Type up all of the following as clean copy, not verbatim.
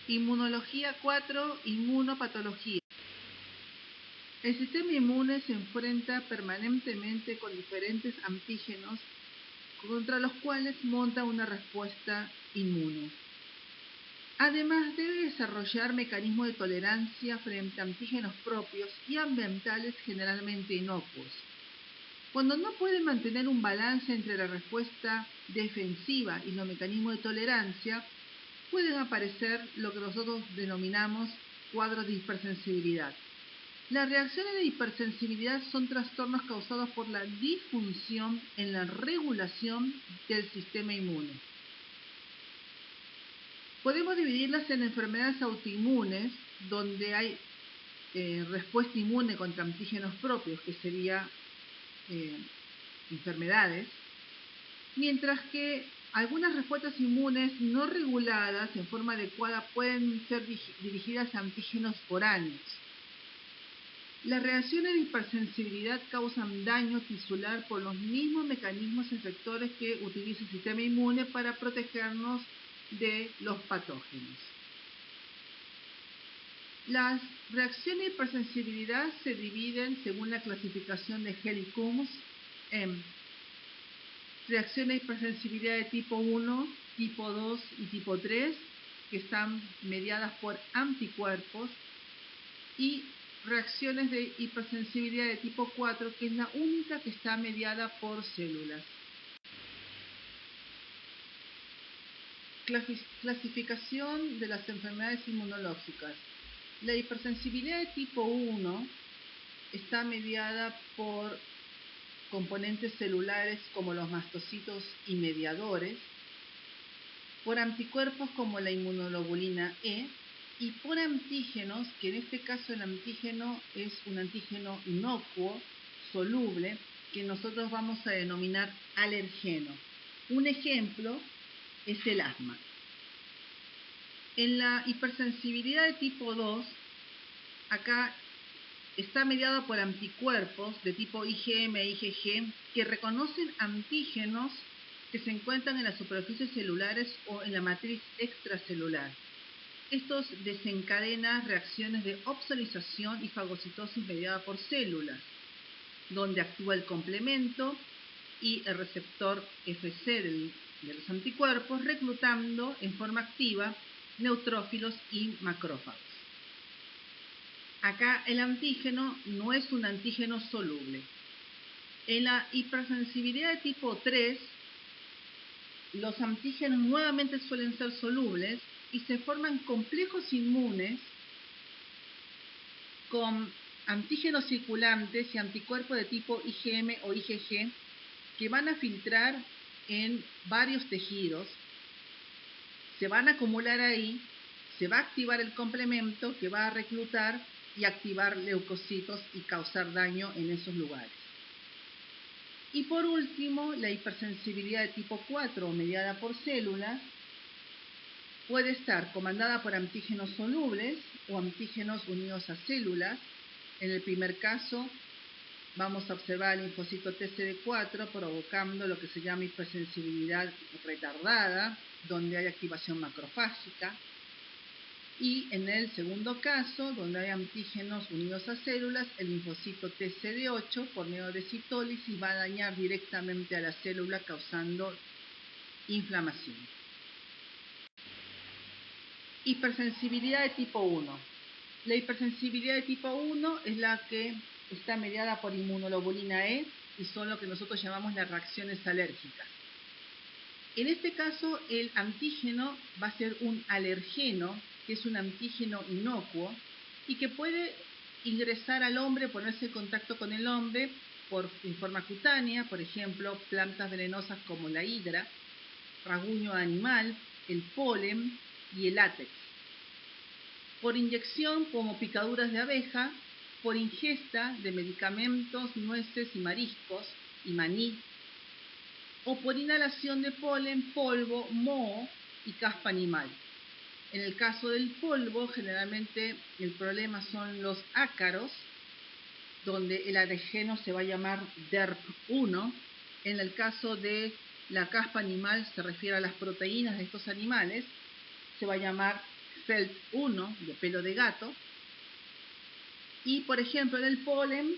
Inmunología 4, inmunopatología. El sistema inmune se enfrenta permanentemente con diferentes antígenos contra los cuales monta una respuesta inmune. Además, debe desarrollar mecanismos de tolerancia frente a antígenos propios y ambientales generalmente inocuos. Cuando no puede mantener un balance entre la respuesta defensiva y los mecanismos de tolerancia, pueden aparecer lo que nosotros denominamos cuadros de hipersensibilidad. Las reacciones de hipersensibilidad son trastornos causados por la disfunción en la regulación del sistema inmune. Podemos dividirlas en enfermedades autoinmunes, donde hay respuesta inmune contra antígenos propios, que sería enfermedades, mientras que algunas respuestas inmunes no reguladas en forma adecuada pueden ser dirigidas a antígenos foráneos. Las reacciones de hipersensibilidad causan daño tisular por los mismos mecanismos efectores que utiliza el sistema inmune para protegernos de los patógenos. Las reacciones de hipersensibilidad se dividen según la clasificación de Helly-Combs en reacciones de hipersensibilidad de tipo 1, tipo 2 y tipo 3, que están mediadas por anticuerpos, y reacciones de hipersensibilidad de tipo 4, que es la única que está mediada por células. Clasificación de las enfermedades inmunológicas. La hipersensibilidad de tipo 1 está mediada por componentes celulares como los mastocitos y mediadores, por anticuerpos como la inmunoglobulina E, y por antígenos, que en este caso el antígeno es un antígeno inocuo, soluble, que nosotros vamos a denominar alergeno. Un ejemplo es el asma. En la hipersensibilidad de tipo 2, acá está mediado por anticuerpos de tipo IgM e IgG que reconocen antígenos que se encuentran en las superficies celulares o en la matriz extracelular. Estos desencadenan reacciones de opsonización y fagocitosis mediada por células, donde actúa el complemento y el receptor Fc de los anticuerpos, reclutando en forma activa neutrófilos y macrófagos. Acá el antígeno no es un antígeno soluble. En la hipersensibilidad de tipo 3, los antígenos nuevamente suelen ser solubles y se forman complejos inmunes con antígenos circulantes y anticuerpos de tipo IgM o IgG que van a filtrar en varios tejidos, se van a acumular ahí, se va a activar el complemento que va a reclutar y activar leucocitos y causar daño en esos lugares. Y por último, la hipersensibilidad de tipo 4, mediada por células, puede estar comandada por antígenos solubles o antígenos unidos a células. En el primer caso, vamos a observar el linfocito TCD4 provocando lo que se llama hipersensibilidad retardada, donde hay activación macrofágica. Y en el segundo caso, donde hay antígenos unidos a células, el linfocito TCD8 por medio de citólisis va a dañar directamente a la célula causando inflamación. Hipersensibilidad de tipo 1. La hipersensibilidad de tipo 1 es la que está mediada por inmunoglobulina E y son lo que nosotros llamamos las reacciones alérgicas. En este caso, el antígeno va a ser un alergeno, que es un antígeno inocuo y que puede ingresar al hombre, ponerse en contacto con el hombre en forma cutánea, por ejemplo, plantas venenosas como la hidra, rasguño animal, el polen y el látex. Por inyección, como picaduras de abeja, por ingesta de medicamentos, nueces y mariscos y maní, o por inhalación de polen, polvo, moho y caspa animal. En el caso del polvo, generalmente el problema son los ácaros, donde el alergeno se va a llamar DERP1. En el caso de la caspa animal, se refiere a las proteínas de estos animales, se va a llamar SELT1 de pelo de gato. Y por ejemplo en el polen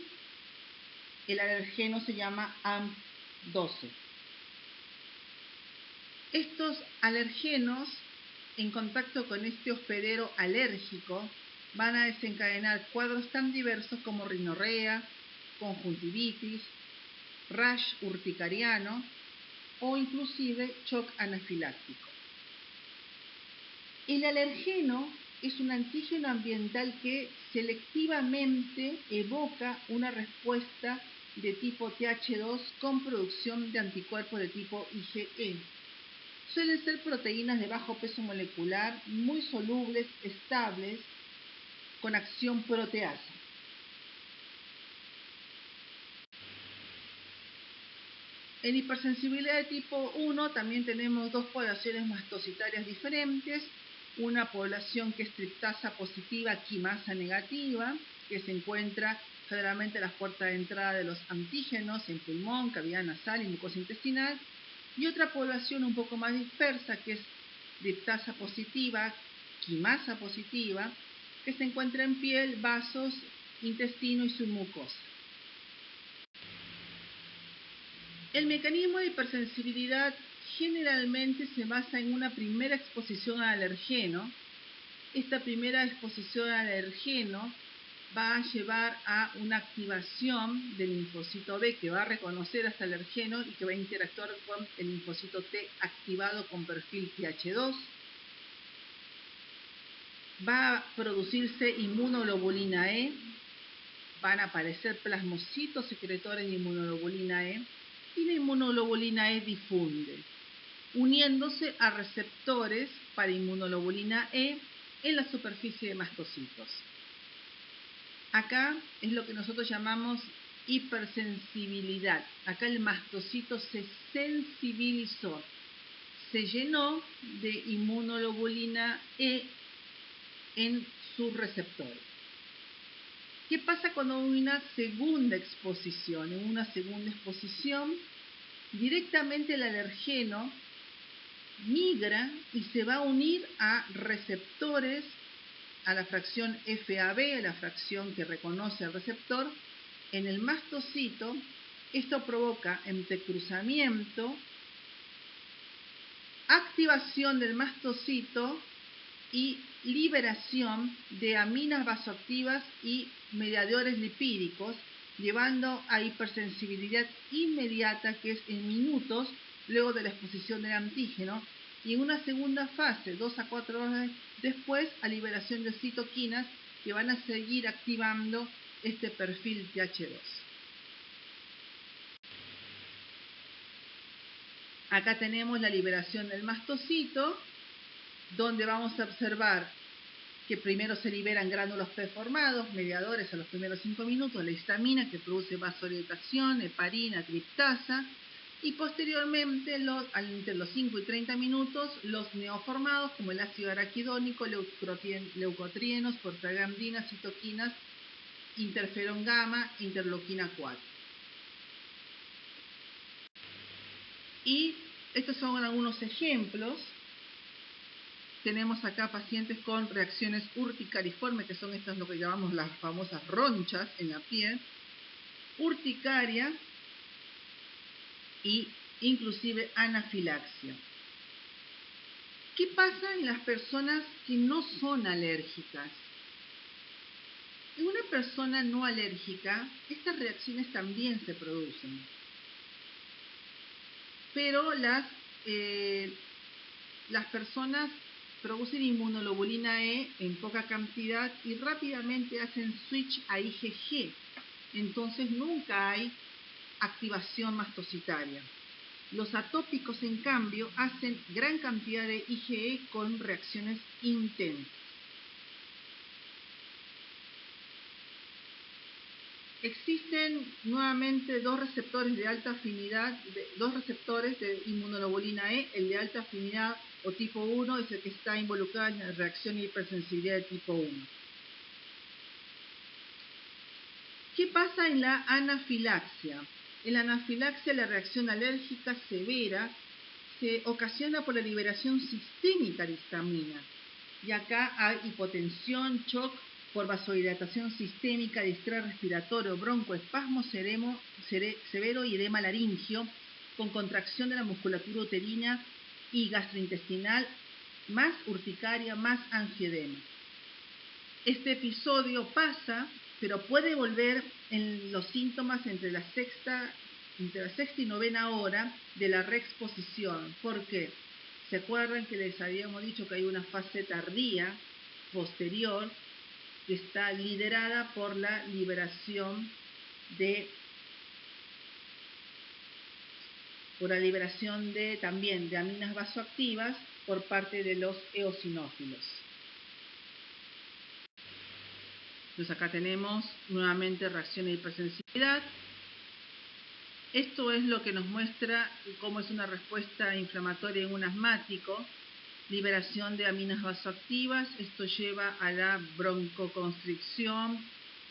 el alergeno se llama AMP12. Estos alergenos en contacto con este hospedero alérgico van a desencadenar cuadros tan diversos como rinorrea, conjuntivitis, rash urticariano o inclusive shock anafiláctico. El alergeno es un antígeno ambiental que selectivamente evoca una respuesta de tipo Th2 con producción de anticuerpos de tipo IgE. Suelen ser proteínas de bajo peso molecular, muy solubles, estables, con acción proteasa. En hipersensibilidad de tipo 1 también tenemos dos poblaciones mastocitarias diferentes. Una población que es triptasa positiva, quimasa negativa, que se encuentra generalmente a las puertas de entrada de los antígenos en pulmón, cavidad nasal y mucosa intestinal. Y otra población un poco más dispersa, que es triptasa positiva, quimasa positiva, que se encuentra en piel, vasos, intestino y submucosa. El mecanismo de hipersensibilidad generalmente se basa en una primera exposición al alergeno. Esta primera exposición al alergeno va a llevar a una activación del linfocito B que va a reconocer a este alergeno y que va a interactuar con el linfocito T activado con perfil Th2. Va a producirse inmunoglobulina E, van a aparecer plasmocitos secretores de inmunoglobulina E y la inmunoglobulina E difunde, uniéndose a receptores para inmunoglobulina E en la superficie de mastocitos. Acá es lo que nosotros llamamos hipersensibilidad. Acá el mastocito se sensibilizó, se llenó de inmunoglobulina E en sus receptores. ¿Qué pasa cuando hay una segunda exposición? En una segunda exposición, directamente el alergeno migra y se va a unir a receptores, a la fracción FAB, a la fracción que reconoce al receptor, en el mastocito. Esto provoca entrecruzamiento, activación del mastocito y liberación de aminas vasoactivas y mediadores lipídicos, llevando a hipersensibilidad inmediata, que es en minutos luego de la exposición del antígeno, y en una segunda fase, 2 a 4 horas después, a liberación de citoquinas que van a seguir activando este perfil Th2. Acá tenemos la liberación del mastocito, donde vamos a observar que primero se liberan gránulos preformados, mediadores a los primeros 5 minutos, la histamina que produce vasodilatación, heparina, triptasa, y posteriormente, entre los 5 y 30 minutos, los neoformados como el ácido araquidónico, leucotrienos, prostaglandinas, citoquinas, interferón gamma, interleuquina 4. Y estos son algunos ejemplos. Tenemos acá pacientes con reacciones urticariformes, que son estas lo que llamamos las famosas ronchas en la piel, urticaria y inclusive anafilaxia. ¿Qué pasa en las personas que no son alérgicas? En una persona no alérgica, estas reacciones también se producen, pero las personas producen inmunoglobulina E en poca cantidad y rápidamente hacen switch a IgG. Entonces nunca hay activación mastocitaria. Los atópicos, en cambio, hacen gran cantidad de IgE con reacciones intensas. Existen nuevamente dos receptores de alta afinidad, dos receptores de inmunoglobulina E. El de alta afinidad o tipo 1 es el que está involucrado en la reacción de hipersensibilidad de tipo 1. ¿Qué pasa en la anafilaxia? En la anafilaxia, la reacción alérgica severa se ocasiona por la liberación sistémica de histamina. Y acá hay hipotensión, shock por vasodilatación sistémica, distrés respiratorio, broncoespasmo severo y edema laringio, con contracción de la musculatura uterina y gastrointestinal, más urticaria, más angioedema. Este episodio pasa, pero puede volver en los síntomas entre la sexta y novena hora de la reexposición. ¿Por qué? ¿Se acuerdan que les habíamos dicho que hay una fase tardía, posterior, que está liderada por la liberación también de aminas vasoactivas por parte de los eosinófilos? Entonces acá tenemos nuevamente reacción de hipersensibilidad. Esto es lo que nos muestra cómo es una respuesta inflamatoria en un asmático. Liberación de aminas vasoactivas, esto lleva a la broncoconstricción,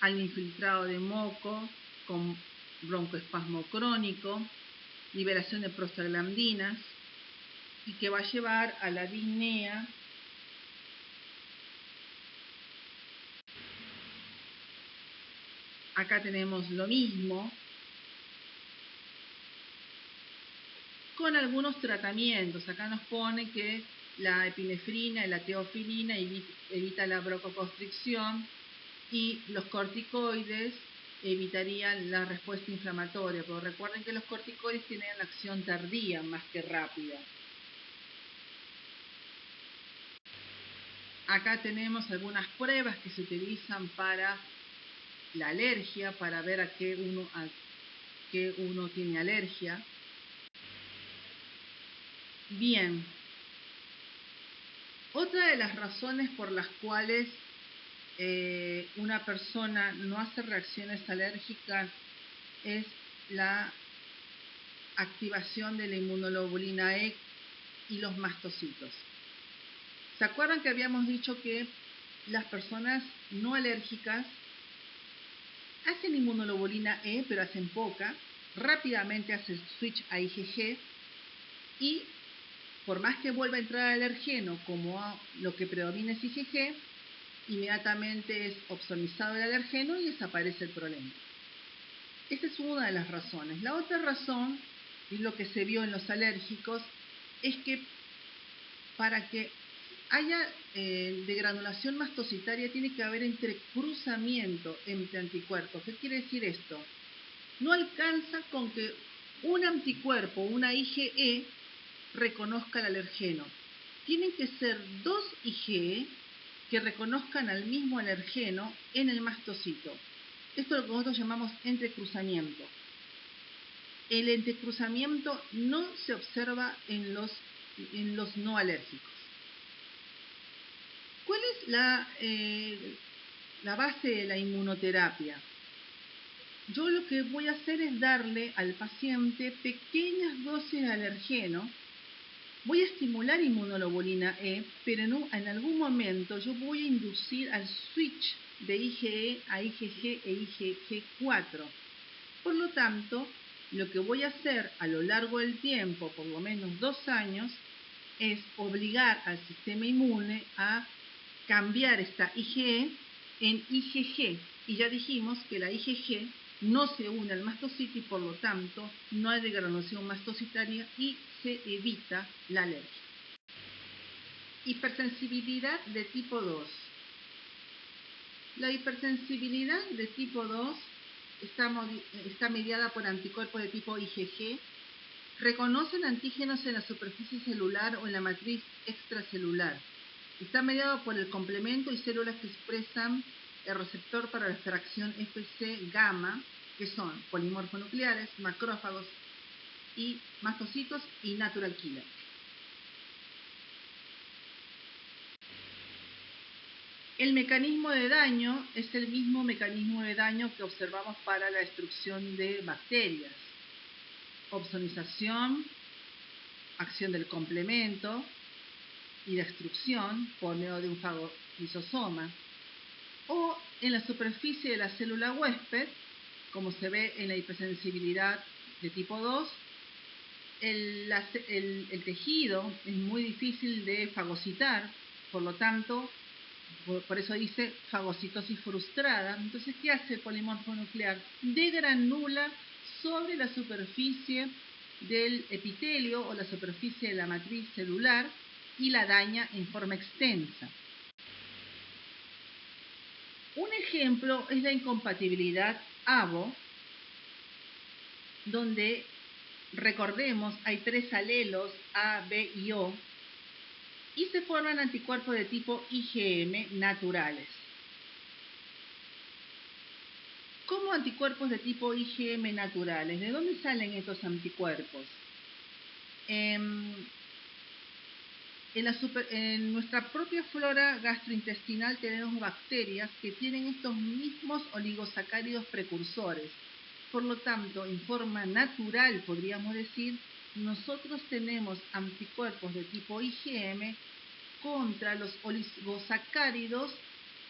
al infiltrado de moco con broncoespasmo crónico, liberación de prostaglandinas, y que va a llevar a la disnea Acá tenemos lo mismo, con algunos tratamientos. Acá nos pone que la epinefrina y la teofilina evita la broncoconstricción y los corticoides evitarían la respuesta inflamatoria, pero recuerden que los corticoides tienen acción tardía más que rápida. Acá tenemos algunas pruebas que se utilizan para la alergia, para ver a qué uno tiene alergia. Bien, otra de las razones por las cuales una persona no hace reacciones alérgicas es la activación de la inmunoglobulina E y los mastocitos. ¿Se acuerdan que habíamos dicho que las personas no alérgicas hacen inmunoglobulina E, pero hacen poca, rápidamente hacen switch a IgG y por más que vuelva a entrar al alergeno, como lo que predomina es IgG, inmediatamente es opsonizado el alergeno y desaparece el problema. Esta es una de las razones. La otra razón, y lo que se vio en los alérgicos, es que para que haya degranulación mastocitaria tiene que haber entrecruzamiento entre anticuerpos. ¿Qué quiere decir esto? No alcanza con que un anticuerpo, una IgE, reconozca el alergeno. Tienen que ser dos IgE que reconozcan al mismo alergeno en el mastocito. Esto es lo que nosotros llamamos entrecruzamiento. El entrecruzamiento no se observa en los no alérgicos. ¿Cuál es la base de la inmunoterapia? Yo lo que voy a hacer es darle al paciente pequeñas dosis de alergeno. Voy a estimular inmunoglobulina E, pero en algún momento yo voy a inducir al switch de IgE a IgG e IgG4. Por lo tanto, lo que voy a hacer a lo largo del tiempo, por lo menos 2 años, es obligar al sistema inmune a cambiar esta IgE en IgG. Y ya dijimos que la IgG no se une al mastocito y por lo tanto no hay degranulación mastocitaria y se evita la alergia. Hipersensibilidad de tipo 2. La hipersensibilidad de tipo 2 está mediada por anticuerpos de tipo IgG. Reconocen antígenos en la superficie celular o en la matriz extracelular. Está mediado por el complemento y células que expresan el receptor para la extracción Fc gamma, que son polimorfonucleares, macrófagos y mastocitos y natural killer. El mecanismo de daño es el mismo mecanismo de daño que observamos para la destrucción de bacterias. Opsonización, acción del complemento y destrucción por medio de un fagocitosoma. O en la superficie de la célula huésped, como se ve en la hipersensibilidad de tipo 2, el tejido es muy difícil de fagocitar, Por lo tanto, por eso dice fagocitosis frustrada. Entonces, ¿qué hace el polimorfo nuclear? Degranula sobre la superficie del epitelio o la superficie de la matriz celular y la daña en forma extensa. Un ejemplo es la incompatibilidad ABO, donde, recordemos, hay 3 alelos A, B y O, y se forman anticuerpos de tipo IgM naturales. ¿Cómo anticuerpos de tipo IgM naturales? ¿De dónde salen estos anticuerpos? En nuestra propia flora gastrointestinal tenemos bacterias que tienen estos mismos oligosacáridos precursores. Por lo tanto, en forma natural, podríamos decir, nosotros tenemos anticuerpos de tipo IgM contra los oligosacáridos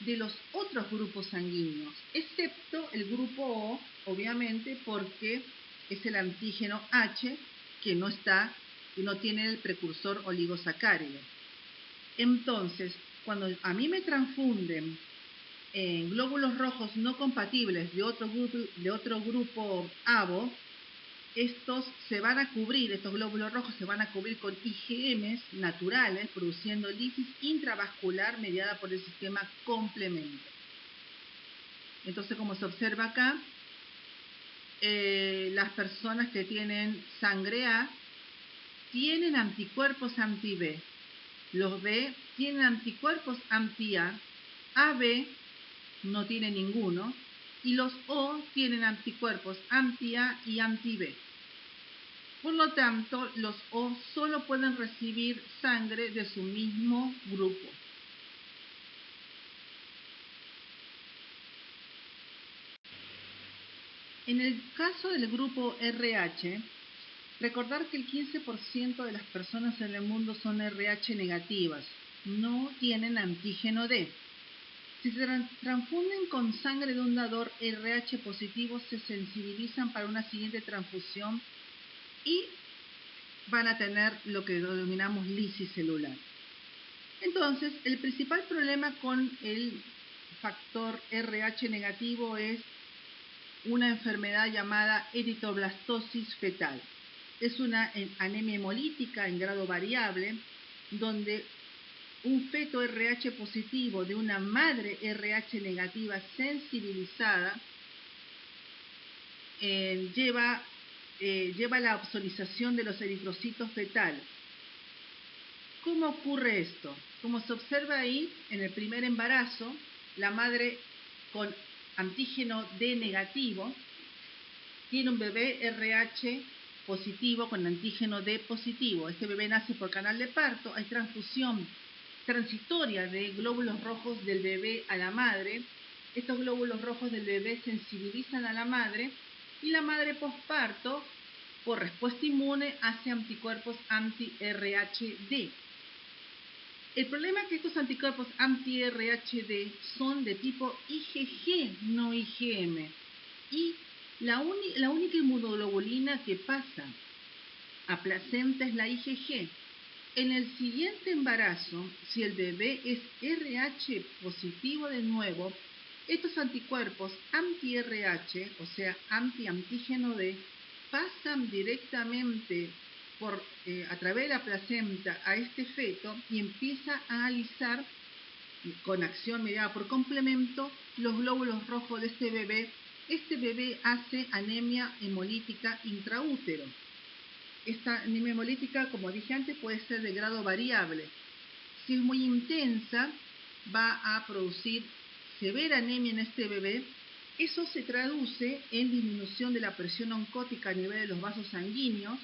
de los otros grupos sanguíneos, excepto el grupo O, obviamente, porque es el antígeno H que no tiene el precursor oligosacárido. Entonces, cuando a mí me transfunden en glóbulos rojos no compatibles de otro grupo ABO, estos glóbulos rojos se van a cubrir con IgMs naturales, produciendo lisis intravascular mediada por el sistema complemento. Entonces, como se observa acá, las personas que tienen sangre A tienen anticuerpos anti-B. Los B tienen anticuerpos anti-A. AB no tiene ninguno. Y los O tienen anticuerpos anti-A y anti-B. Por lo tanto, los O solo pueden recibir sangre de su mismo grupo. En el caso del grupo RH, recordar que el 15% de las personas en el mundo son RH negativas, no tienen antígeno D. Si se transfunden con sangre de un dador RH positivo, se sensibilizan para una siguiente transfusión y van a tener lo que denominamos lisis celular. Entonces, el principal problema con el factor RH negativo es una enfermedad llamada eritroblastosis fetal. Es una anemia hemolítica en grado variable, donde un feto RH positivo de una madre RH negativa sensibilizada lleva la absolización de los eritrocitos fetales. ¿Cómo ocurre esto? Como se observa ahí, en el primer embarazo, la madre con antígeno D negativo tiene un bebé RH positivo con antígeno D positivo. Este bebé nace por canal de parto, hay transfusión transitoria de glóbulos rojos del bebé a la madre. Estos glóbulos rojos del bebé sensibilizan a la madre y la madre posparto, por respuesta inmune, hace anticuerpos anti-RHD. El problema es que estos anticuerpos anti-RHD son de tipo IgG, no IgM. Y la única inmunoglobulina que pasa a placenta es la IgG. En el siguiente embarazo, si el bebé es RH positivo de nuevo, estos anticuerpos anti-RH, o sea, anti-antígeno D, pasan directamente a través de la placenta a este feto y empieza a alisar, con acción mediada por complemento, los glóbulos rojos de este bebé. Este bebé hace anemia hemolítica intraútero. Esta anemia hemolítica, como dije antes, puede ser de grado variable. Si es muy intensa, va a producir severa anemia en este bebé. Eso se traduce en disminución de la presión oncótica a nivel de los vasos sanguíneos.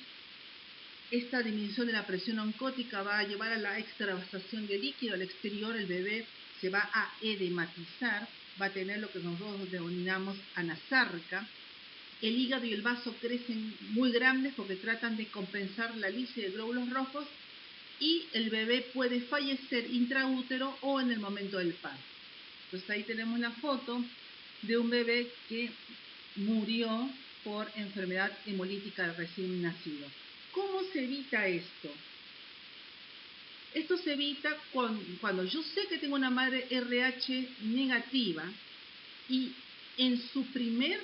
Esta disminución de la presión oncótica va a llevar a la extravasación de líquido al exterior. El bebé se va a edematizar, va a tener lo que nosotros denominamos anasarca. El hígado y el vaso crecen muy grandes porque tratan de compensar la lisis de glóbulos rojos y el bebé puede fallecer intraútero o en el momento del parto. Entonces ahí tenemos la foto de un bebé que murió por enfermedad hemolítica recién nacido. ¿Cómo se evita esto? Esto se evita cuando yo sé que tengo una madre RH negativa y en su primer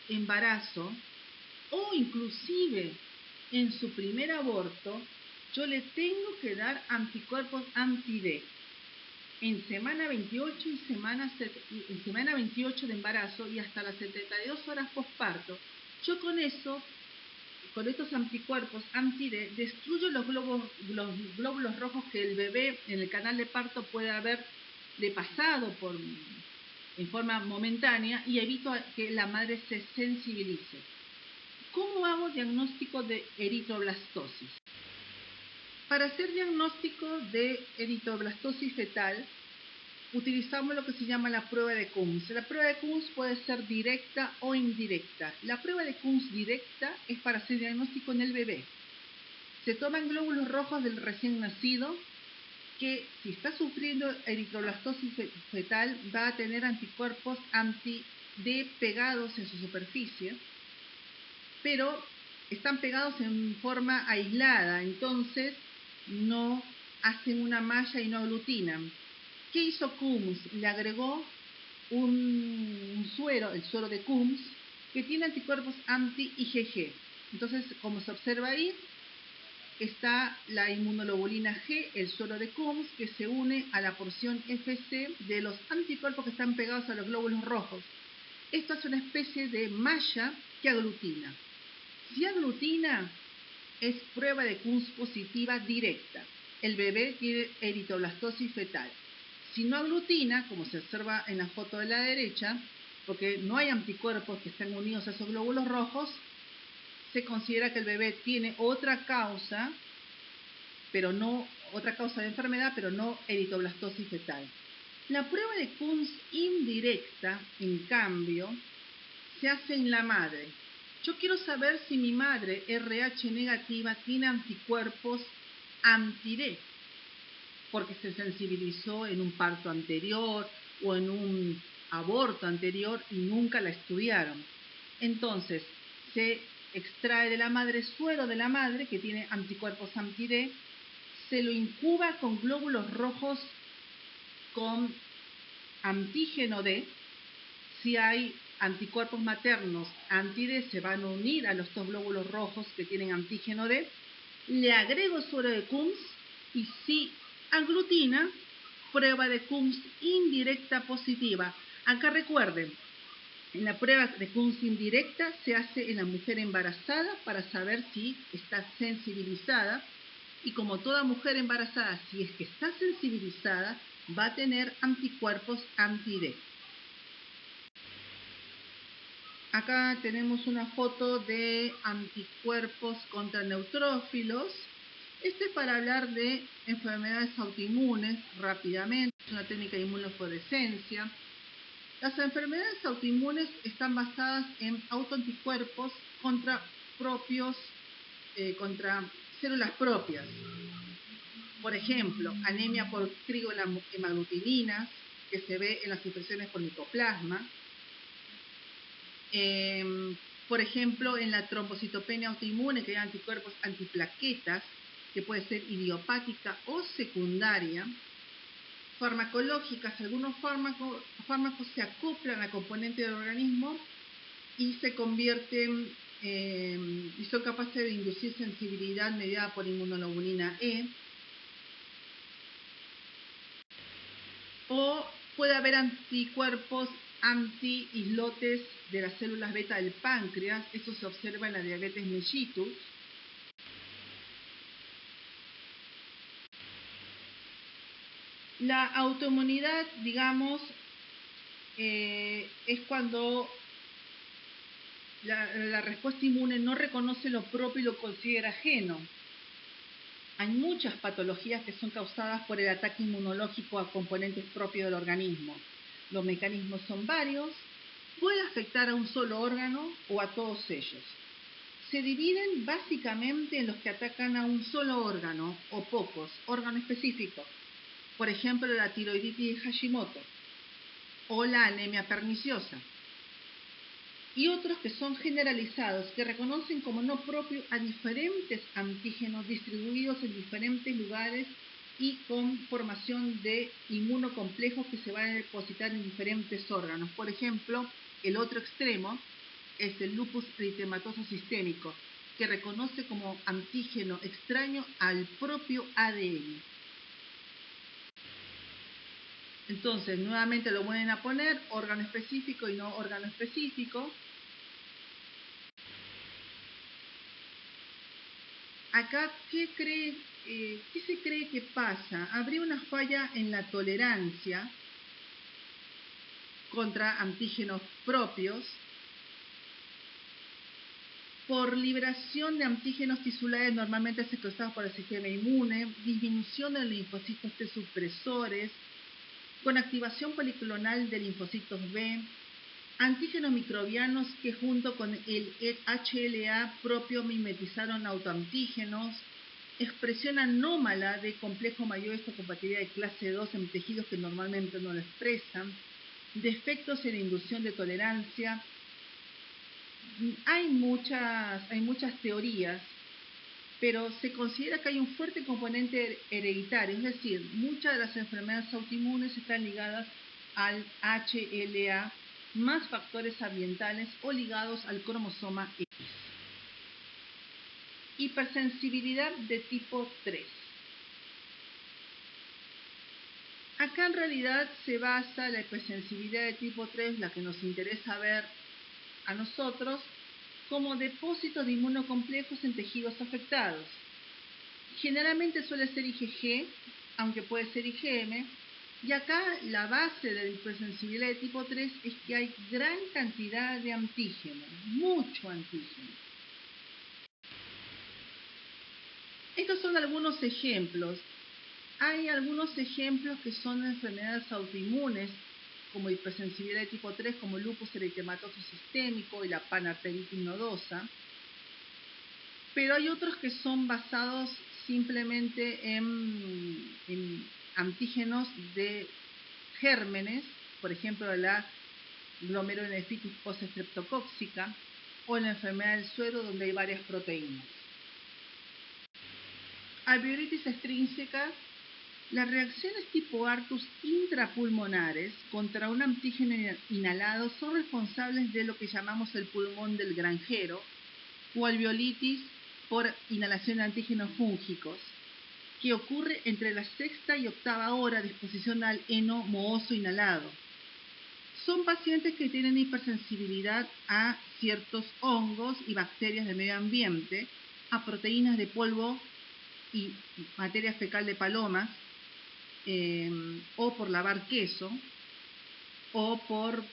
embarazo o inclusive en su primer aborto, yo le tengo que dar anticuerpos anti-D en semana 28 y en semana 28 de embarazo y hasta las 72 horas posparto. Yo con estos anticuerpos anti-D, destruyo los glóbulos rojos que el bebé en el canal de parto puede haberle pasado en forma momentánea y evito que la madre se sensibilice. ¿Cómo hago diagnóstico de eritroblastosis? Para hacer diagnóstico de eritroblastosis fetal, utilizamos lo que se llama la prueba de Coombs. La prueba de Coombs puede ser directa o indirecta. La prueba de Coombs directa es para hacer diagnóstico en el bebé. Se toman glóbulos rojos del recién nacido, que si está sufriendo eritroblastosis fetal va a tener anticuerpos anti-D pegados en su superficie, pero están pegados en forma aislada, entonces no hacen una malla y no aglutinan. ¿Qué hizo Coombs? Le agregó un suero, el suero de Coombs, que tiene anticuerpos anti-IgG. Entonces, como se observa ahí, está la inmunoglobulina G, el suero de Coombs, que se une a la porción Fc de los anticuerpos que están pegados a los glóbulos rojos. Esto es una especie de malla que aglutina. Si aglutina, es prueba de Coombs positiva directa. El bebé tiene eritroblastosis fetal. Si no aglutina, como se observa en la foto de la derecha, porque no hay anticuerpos que estén unidos a esos glóbulos rojos, se considera que el bebé tiene otra causa de enfermedad, pero no eritroblastosis fetal. La prueba de Coombs indirecta, en cambio, se hace en la madre. Yo quiero saber si mi madre RH negativa tiene anticuerpos anti-D, porque se sensibilizó en un parto anterior o en un aborto anterior y nunca la estudiaron. Entonces, se extrae de la madre suero de la madre que tiene anticuerpos anti-D, se lo incuba con glóbulos rojos con antígeno D. Si hay anticuerpos maternos anti-D, se van a unir a los dos glóbulos rojos que tienen antígeno D. Le agrego suero de Coombs y si aglutina, prueba de Coombs indirecta positiva. Acá recuerden, en la prueba de Coombs indirecta se hace en la mujer embarazada para saber si está sensibilizada, y como toda mujer embarazada, si es que está sensibilizada, va a tener anticuerpos anti-D. Acá tenemos una foto de anticuerpos contra neutrófilos. Esto es para hablar de enfermedades autoinmunes rápidamente, es una técnica de inmunofluorescencia. Las enfermedades autoinmunes están basadas en autoanticuerpos contra células propias. Por ejemplo, anemia por trigohemaglutininas, que se ve en las infecciones por micoplasma. Por ejemplo, en la trombocitopenia autoinmune, que hay anticuerpos antiplaquetas, que puede ser idiopática o secundaria. Farmacológicas, algunos fármacos se acoplan a componentes del organismo y se convierten y son capaces de inducir sensibilidad mediada por inmunoglobulina E. O puede haber anticuerpos anti-islotes de las células beta del páncreas. Esto se observa en la diabetes mellitus. La autoinmunidad, digamos, es cuando la respuesta inmune no reconoce lo propio y lo considera ajeno. Hay muchas patologías que son causadas por el ataque inmunológico a componentes propios del organismo. Los mecanismos son varios, puede afectar a un solo órgano o a todos ellos. Se dividen básicamente en los que atacan a un solo órgano o pocos órganos específicos. Por ejemplo, la tiroiditis de Hashimoto o la anemia perniciosa. Y otros que son generalizados, que reconocen como no propio a diferentes antígenos distribuidos en diferentes lugares y con formación de inmunocomplejos que se van a depositar en diferentes órganos. Por ejemplo, el otro extremo es el lupus eritematoso sistémico, que reconoce como antígeno extraño al propio ADN. Entonces, nuevamente lo vuelven a poner, órgano específico y no órgano específico. Acá, ¿qué se cree que pasa? Habría una falla en la tolerancia contra antígenos propios por liberación de antígenos tisulares normalmente secuestrados por el sistema inmune, disminución de linfocitos T supresores, con activación policlonal de linfocitos B, antígenos microbianos que junto con el HLA propio mimetizaron autoantígenos, expresión anómala de complejo mayor histocompatibilidad de clase 2 en tejidos que normalmente no lo expresan, defectos en la inducción de tolerancia. Hay muchas teorías, pero se considera que hay un fuerte componente hereditario, es decir, muchas de las enfermedades autoinmunes están ligadas al HLA, más factores ambientales o ligados al cromosoma X. Hipersensibilidad de tipo 3. Acá en realidad se basa la hipersensibilidad de tipo 3, la que nos interesa ver a nosotros, como depósitos de inmunocomplejos en tejidos afectados. Generalmente suele ser IgG, aunque puede ser IgM, y acá la base de la hipersensibilidad de tipo 3 es que hay gran cantidad de antígeno, mucho antígeno. Estos son algunos ejemplos. Hay algunos ejemplos que son enfermedades autoinmunes, como hipersensibilidad de tipo 3, como lupus eritematoso sistémico y la panarteritis nodosa. Pero hay otros que son basados simplemente en antígenos de gérmenes, por ejemplo la glomerulonefritis postestreptocóxica o la enfermedad del suero, donde hay varias proteínas. Alveolitis extrínseca. Las reacciones tipo Artus intrapulmonares contra un antígeno inhalado son responsables de lo que llamamos el pulmón del granjero o alveolitis por inhalación de antígenos fúngicos, que ocurre entre la sexta y octava hora de exposición al heno mohoso inhalado. Son pacientes que tienen hipersensibilidad a ciertos hongos y bacterias del medio ambiente, a proteínas de polvo y materia fecal de palomas, o por lavar queso, o por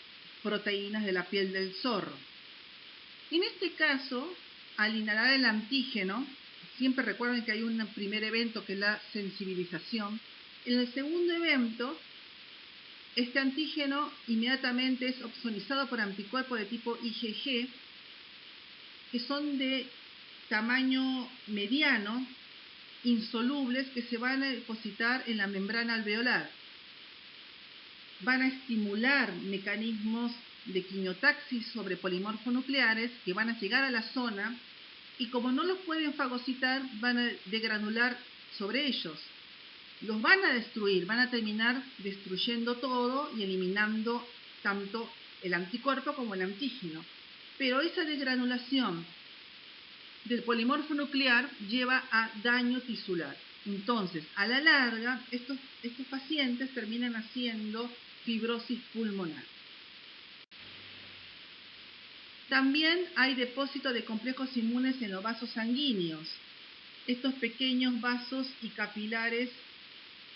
proteínas de la piel del zorro. En este caso, al inhalar el antígeno, siempre recuerden que hay un primer evento que es la sensibilización. En el segundo evento, este antígeno inmediatamente es opsonizado por anticuerpos de tipo IgG, que son de tamaño mediano, insolubles, que se van a depositar en la membrana alveolar. Van a estimular mecanismos de quimiotaxis sobre polimorfonucleares que van a llegar a la zona y como no los pueden fagocitar, van a degranular sobre ellos. Los van a destruir, van a terminar destruyendo todo y eliminando tanto el anticuerpo como el antígeno. Pero esa degranulación del polimorfo nuclear lleva a daño tisular. Entonces, a la larga, estos pacientes terminan haciendo fibrosis pulmonar. También hay depósito de complejos inmunes en los vasos sanguíneos. Estos pequeños vasos y capilares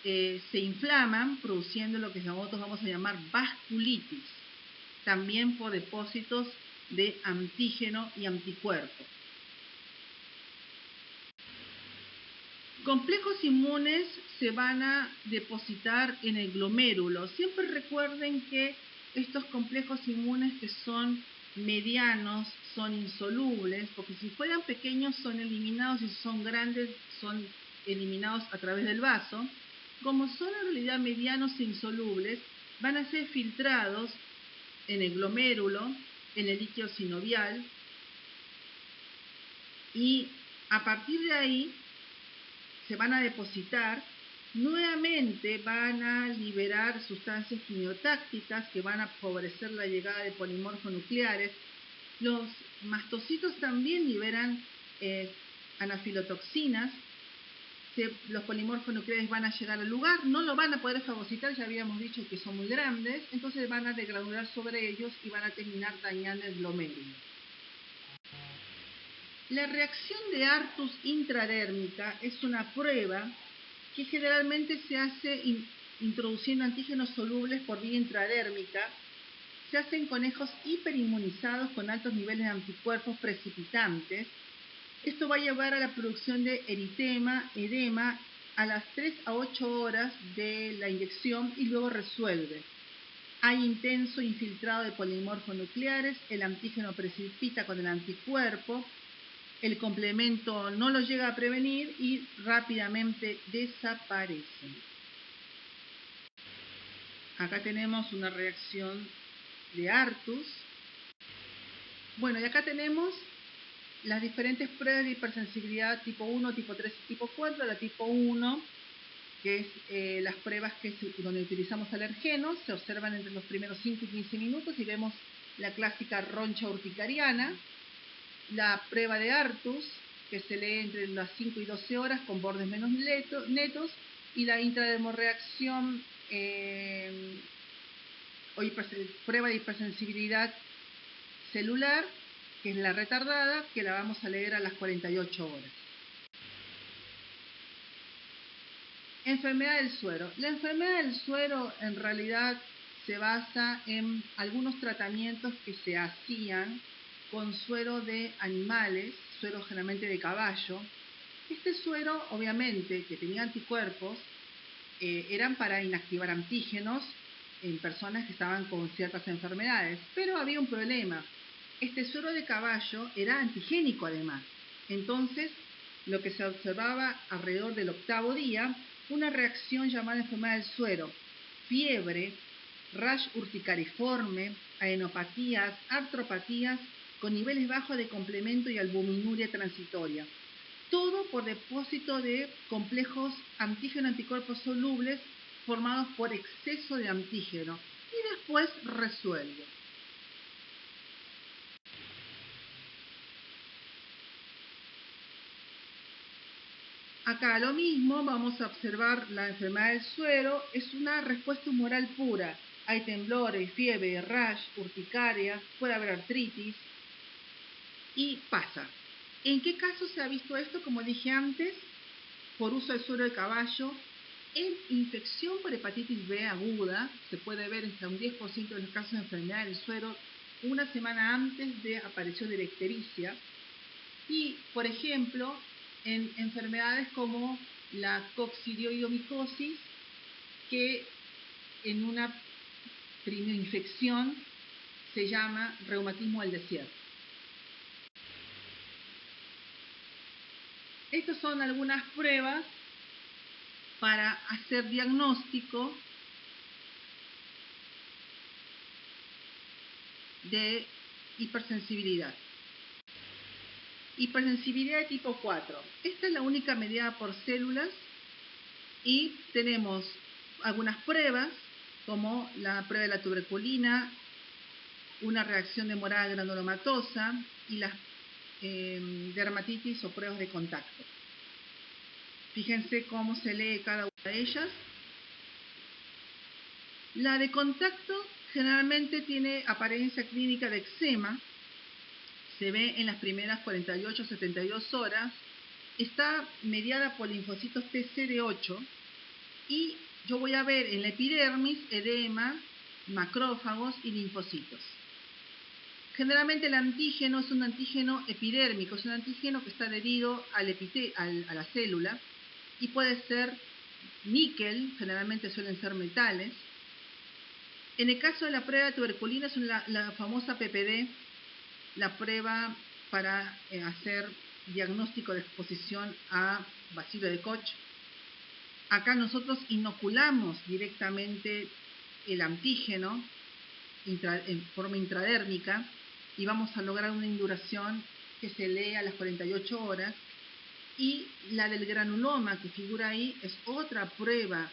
se inflaman, produciendo lo que nosotros vamos a llamar vasculitis, también por depósitos de antígeno y anticuerpo. Complejos inmunes se van a depositar en el glomérulo. Siempre recuerden que estos complejos inmunes que son medianos son insolubles, porque si fueran pequeños son eliminados y si son grandes son eliminados a través del vaso. Como son en realidad medianos e insolubles, van a ser filtrados en el glomérulo, en el líquido sinovial, y a partir de ahí se van a depositar nuevamente van a liberar sustancias quimiotácticas que van a favorecer la llegada de polimorfos nucleares. Los mastocitos también liberan anafilotoxinas. Los polimorfos nucleares van a llegar al lugar, no lo van a poder fagocitar, ya habíamos dicho que son muy grandes, entonces van a degradurar sobre ellos y van a terminar dañando el glomérulo. La reacción de Artus intradérmica es una prueba que generalmente se hace introduciendo antígenos solubles por vía intradérmica. Se hacen conejos hiperinmunizados con altos niveles de anticuerpos precipitantes. Esto va a llevar a la producción de eritema, edema, a las 3 a 8 horas de la inyección y luego resuelve. Hay intenso infiltrado de polimorfos nucleares, el antígeno precipita con el anticuerpo, el complemento no lo llega a prevenir y rápidamente desaparece. Acá tenemos una reacción de Artus. Bueno, y acá tenemos las diferentes pruebas de hipersensibilidad tipo 1, tipo 3 y tipo 4. La tipo 1, que es las pruebas donde utilizamos alergenos, se observan entre los primeros 5 y 15 minutos y vemos la clásica roncha urticariana. La prueba de Artus, que se lee entre las 5 y 12 horas con bordes menos netos, y la intradermorreacción prueba de hipersensibilidad celular, que es la retardada, que la vamos a leer a las 48 horas. Enfermedad del suero. La enfermedad del suero en realidad se basa en algunos tratamientos que se hacían con suero de animales, suero generalmente de caballo. Este suero, obviamente, que tenía anticuerpos, eran para inactivar antígenos en personas que estaban con ciertas enfermedades. Pero había un problema. Este suero de caballo era antigénico además. Entonces, lo que se observaba alrededor del 8º día, una reacción llamada enfermedad del suero, fiebre, rash urticariforme, aenopatías, artropatías, con niveles bajos de complemento y albuminuria transitoria. Todo por depósito de complejos antígeno-anticuerpos solubles formados por exceso de antígeno y después resuelve. Acá lo mismo, vamos a observar la enfermedad del suero, es una respuesta humoral pura. Hay temblores, fiebre, rash, urticaria, puede haber artritis y pasa. ¿En qué casos se ha visto esto? Como dije antes, por uso del suero de caballo. En infección por hepatitis B aguda, se puede ver hasta un 10% de los casos de enfermedad del suero una semana antes de aparición de la ictericia. Y, por ejemplo, en enfermedades como la coccidioidomicosis, que en una primera infección se llama reumatismo del desierto. Estas son algunas pruebas para hacer diagnóstico de hipersensibilidad. Hipersensibilidad de tipo 4. Esta es la única mediada por células y tenemos algunas pruebas como la prueba de la tuberculina, una reacción de morada granulomatosa y las dermatitis o pruebas de contacto. Fíjense cómo se lee cada una de ellas. La de contacto generalmente tiene apariencia clínica de eczema, se ve en las primeras 48-72 horas, está mediada por linfocitos TCD8 y yo voy a ver en la epidermis edema, macrófagos y linfocitos. Generalmente el antígeno es un antígeno epidérmico, es un antígeno que está adherido a la célula y puede ser níquel, generalmente suelen ser metales. En el caso de la prueba de tuberculina es la famosa PPD, la prueba para hacer diagnóstico de exposición a bacilo de Koch. Acá nosotros inoculamos directamente el antígeno en forma intradérmica y vamos a lograr una induración que se lee a las 48 horas Y la del granuloma que figura ahí es otra prueba,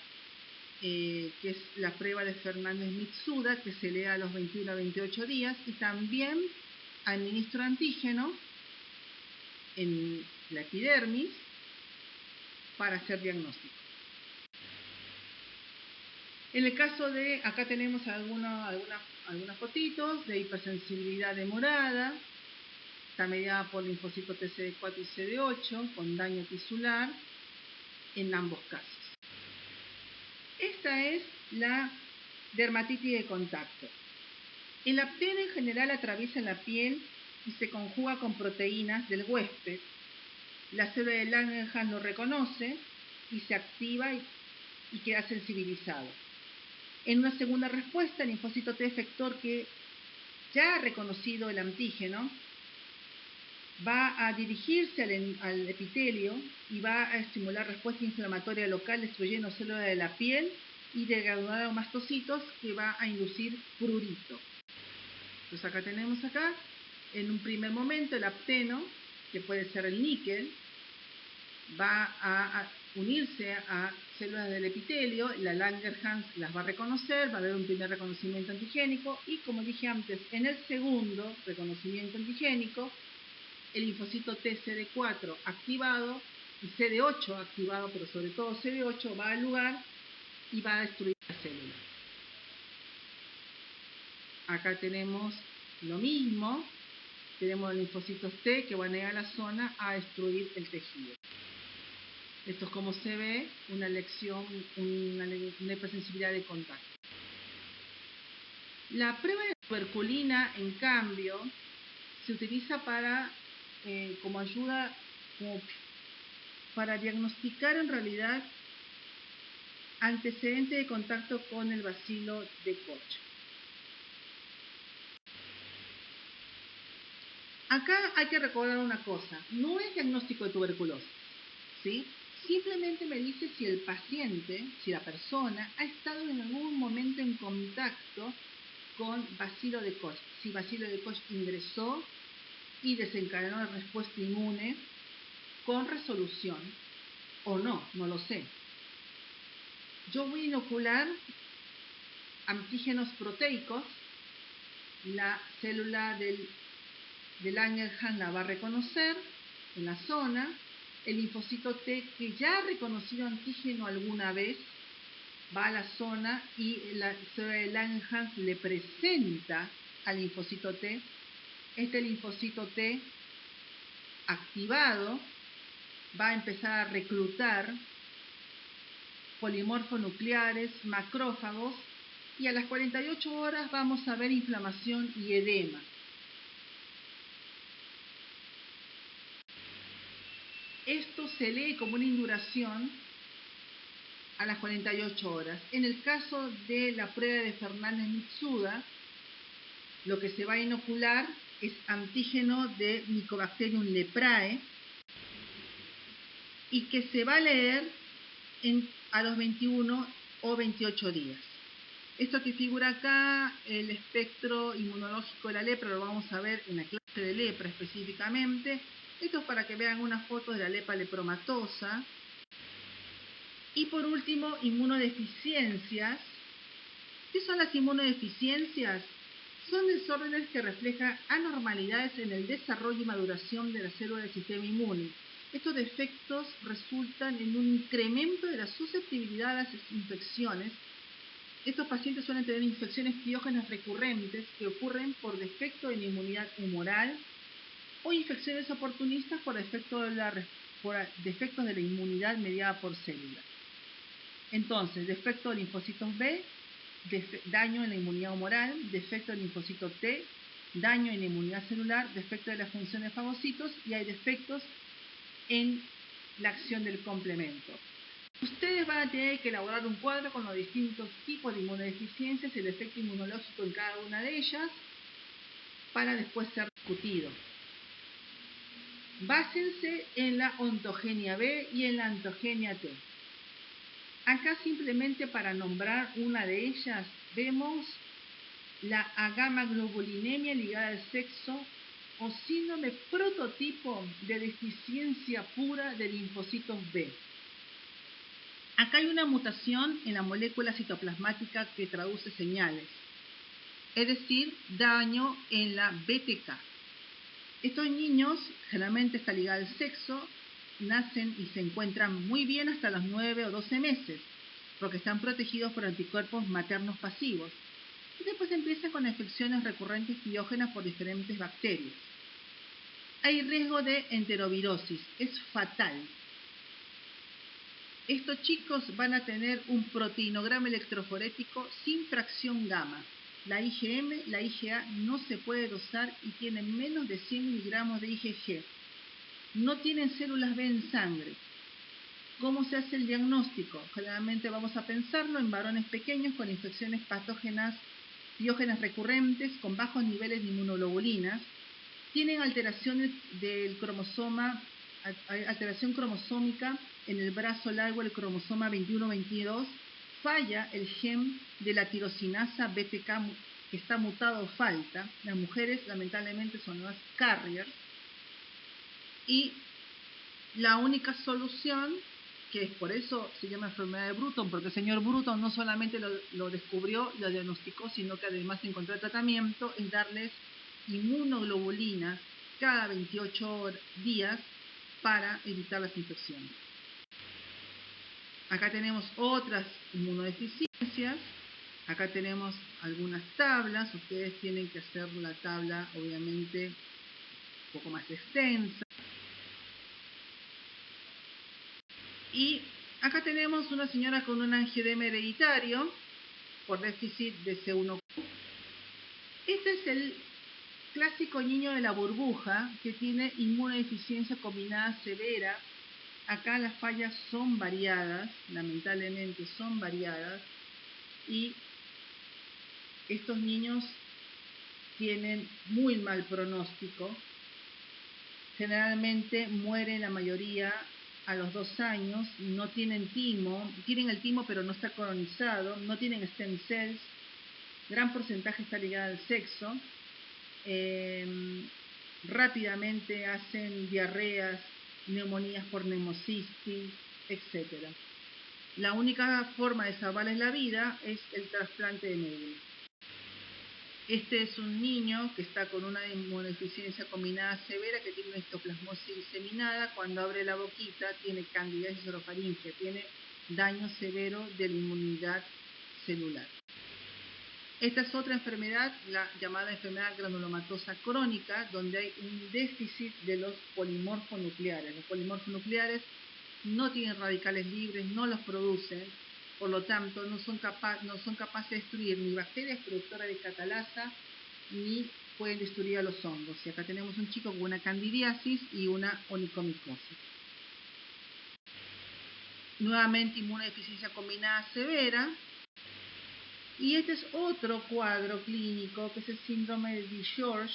que es la prueba de Fernández-Mitsuda, que se lee a los 21 a 28 días, y también administro antígeno en la epidermis para hacer diagnóstico. En el caso de, acá tenemos algunas fotitos de hipersensibilidad de morada, está mediada por linfocitos TCD4 y CD8 con daño tisular en ambos casos. Esta es la dermatitis de contacto. El apteno en general atraviesa la piel y se conjuga con proteínas del huésped. La célula de Langerhans lo reconoce y se activa y queda sensibilizado. En una segunda respuesta, el linfocito T efector, que ya ha reconocido el antígeno, va a dirigirse al epitelio y va a estimular respuesta inflamatoria local destruyendo células de la piel y de granulomastocitos, que va a inducir prurito. Entonces acá tenemos en un primer momento el apteno, que puede ser el níquel, va a unirse a células del epitelio, la Langerhans las va a reconocer, va a haber un primer reconocimiento antigénico y, como dije antes, en el segundo reconocimiento antigénico, el linfocito T CD4 activado y CD8 activado, pero sobre todo CD8, va al lugar y va a destruir la célula. Acá tenemos lo mismo, tenemos linfocitos T que van a ir a la zona a destruir el tejido. Esto es como se ve una lección, una hipersensibilidad de contacto. La prueba de tuberculina, en cambio, se utiliza como ayuda para diagnosticar en realidad antecedente de contacto con el bacilo de Koch. Acá hay que recordar una cosa, no es diagnóstico de tuberculosis, ¿sí? Simplemente me dice si el paciente, si la persona ha estado en algún momento en contacto con bacilo de Koch, si bacilo de Koch ingresó y desencadenó la respuesta inmune con resolución o no, no lo sé. Yo voy a inocular antígenos proteicos, la célula del Langerhans la va a reconocer en la zona, el linfocito T, que ya ha reconocido antígeno alguna vez, va a la zona y la célula de Langerhans le presenta al linfocito T. Este linfocito T activado va a empezar a reclutar polimorfos nucleares, macrófagos, y a las 48 horas vamos a ver inflamación y edema. Esto se lee como una induración a las 48 horas. En el caso de la prueba de Fernández-Mitsuda, lo que se va a inocular es antígeno de Mycobacterium leprae y que se va a leer a los 21 o 28 días. Esto que figura acá, el espectro inmunológico de la lepra, lo vamos a ver en la clase de lepra específicamente. Esto es para que vean unas fotos de la lepra lepromatosa. Y por último, inmunodeficiencias. ¿Qué son las inmunodeficiencias? Son desórdenes que reflejan anormalidades en el desarrollo y maduración de las células del sistema inmune. Estos defectos resultan en un incremento de la susceptibilidad a las infecciones. Estos pacientes suelen tener infecciones piógenas recurrentes que ocurren por defecto de la inmunidad humoral o infecciones oportunistas por defectos de la inmunidad mediada por células. Entonces, defecto de linfocitos B, daño en la inmunidad humoral, defecto de linfocito T, daño en la inmunidad celular, defecto de la función de fagocitos, y hay defectos en la acción del complemento. Ustedes van a tener que elaborar un cuadro con los distintos tipos de inmunodeficiencias y el efecto inmunológico en cada una de ellas para después ser discutido. Básense en la ontogenia B y en la ontogenia T. Acá simplemente para nombrar una de ellas vemos la agamaglobulinemia ligada al sexo o síndrome prototipo de deficiencia pura de linfocitos B. Acá hay una mutación en la molécula citoplasmática que traduce señales, es decir, daño en la BTK. Estos niños, generalmente está ligado al sexo, nacen y se encuentran muy bien hasta los 9 o 12 meses, porque están protegidos por anticuerpos maternos pasivos. Y después empiezan con infecciones recurrentes piógenas por diferentes bacterias. Hay riesgo de enterovirosis, es fatal. Estos chicos van a tener un proteinograma electroforético sin fracción gamma. La IgM, la IgA no se puede dosar y tienen menos de 100 miligramos de IgG. No tienen células B en sangre. ¿Cómo se hace el diagnóstico? Generalmente vamos a pensarlo en varones pequeños con infecciones patógenas piógenas recurrentes con bajos niveles de inmunoglobulinas. Tienen alteraciones del cromosoma, alteración cromosómica en el brazo largo, el cromosoma 21-22. Falla el gen de la tirosinasa BTK que está mutado o falta. Las mujeres lamentablemente son las carriers. Y la única solución, que es por eso se llama enfermedad de Bruton, porque el señor Bruton no solamente lo descubrió, lo diagnosticó, sino que además encontró el tratamiento, es darles inmunoglobulina cada 28 días para evitar las infecciones. Acá tenemos otras inmunodeficiencias, acá tenemos algunas tablas, ustedes tienen que hacer la tabla obviamente un poco más extensa. Y acá tenemos una señora con un angioedema hereditario por déficit de C1Q. Este es el clásico niño de la burbuja que tiene inmunodeficiencia combinada severa. Acá las fallas son variadas, lamentablemente son variadas, y estos niños tienen muy mal pronóstico. Generalmente mueren la mayoría a los 2 años, no tienen timo, tienen el timo pero no está colonizado, no tienen stem cells, gran porcentaje está ligado al sexo, rápidamente hacen diarreas, neumonías por neumocistis, etc. La única forma de salvarles la vida es el trasplante de médula. Este es un niño que está con una inmunodeficiencia combinada severa, que tiene una histoplasmosis diseminada. Cuando abre la boquita tiene candidiasis orofaringia, tiene daño severo de la inmunidad celular. Esta es otra enfermedad, la llamada enfermedad granulomatosa crónica, donde hay un déficit de los polimorfonucleares. Los polimorfonucleares no tienen radicales libres, no los producen, por lo tanto no son capaces de destruir ni bacterias productoras de catalasa, ni pueden destruir a los hongos. Y acá tenemos un chico con una candidiasis y una onicomicosis. Nuevamente inmunodeficiencia combinada severa. Y este es otro cuadro clínico, que es el síndrome de DiGeorge.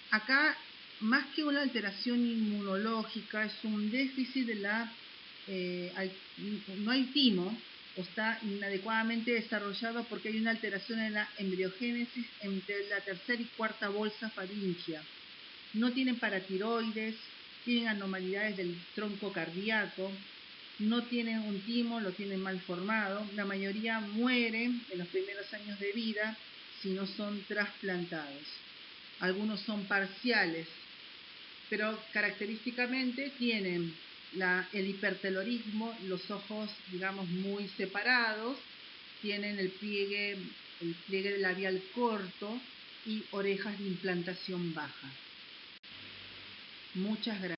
Acá, más que una alteración inmunológica, es un déficit de la... no hay timo, o está inadecuadamente desarrollado porque hay una alteración en la embriogénesis entre la tercera y cuarta bolsa faríngea. No tienen paratiroides, tienen anormalidades del tronco cardíaco, no tienen un timo, lo tienen mal formado. La mayoría mueren en los primeros años de vida si no son trasplantados. Algunos son parciales, pero característicamente tienen el hipertelorismo, los ojos, digamos, muy separados, tienen el pliegue labial corto y orejas de implantación baja. Muchas gracias.